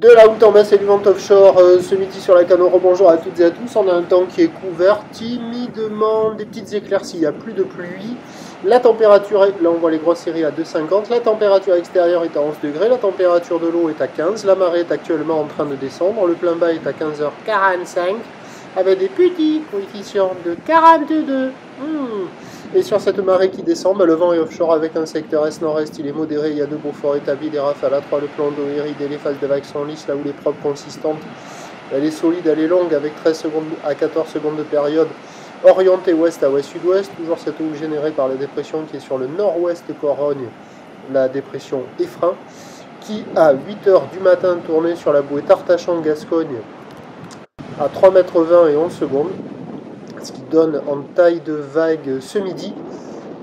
De la haute en baisse et du vent offshore ce midi sur la Cano. Bonjour à toutes et à tous. On a un temps qui est couvert timidement, des petites éclaircies, il n'y a plus de pluie. La température, là on voit les grosses séries à 2,50. La température extérieure est à 11 degrés. La température de l'eau est à 15. La marée est actuellement en train de descendre. Le plein bas est à 15h45 avec des petits coefficients de 42. Et sur cette marée qui descend, le vent est offshore avec un secteur est-nord-est, il est modéré, il y a de beaux forts établis, des rafales à 3, le plan d'eau est ridé, les phases de vagues sont lisses, là où les probes consistantes, elle est solide, elle est longue, avec 13 secondes à 14 secondes de période, orientée ouest à ouest-sud-ouest, toujours cette eau générée par la dépression qui est sur le nord-ouest Corogne, la dépression Effrin, qui à 8h du matin tournait sur la bouée Tartachan-Gascogne à 3,20 m et 11 secondes. Ce qui donne en taille de vague ce midi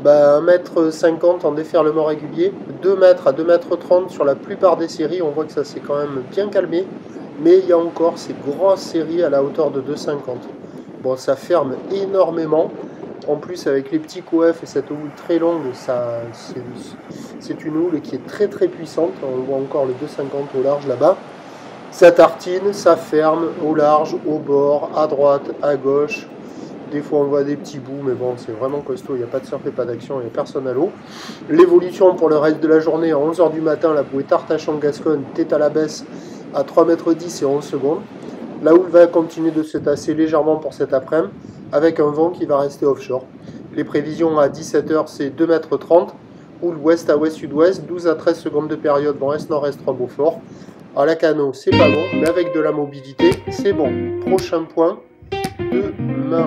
1,50 m en déferlement régulier, 2 mètres à 2,30 m sur la plupart des séries. On voit que ça s'est quand même bien calmé, mais il y a encore ces grosses séries à la hauteur de 2,50 m. Bon, ça ferme énormément. En plus, avec les petits coefs et cette houle très longue, c'est une houle qui est très très puissante. On voit encore le 2,50 m au large là-bas. Ça tartine, ça ferme au large, au bord, à droite, à gauche. Des fois on voit des petits bouts, mais bon, c'est vraiment costaud, il n'y a pas de surf et pas d'action, il n'y a personne à l'eau. L'évolution pour le reste de la journée, à 11h du matin, la bouée Tartachan-Gascogne, tête à la baisse, à 3,10 m et 11 secondes. La houle va continuer de se tasser légèrement pour cet après-midi, avec un vent qui va rester offshore. Les prévisions à 17h, c'est 2,30 m, houle ouest à ouest-sud-ouest, 12 à 13 secondes de période, vent est-nord-est, 3 beaux forts. À la Cano, c'est pas bon, mais avec de la mobilité, c'est bon. Prochain point, demain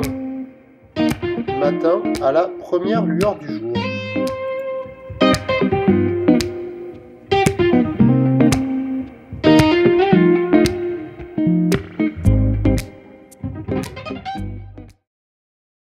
matin à la première lueur du jour.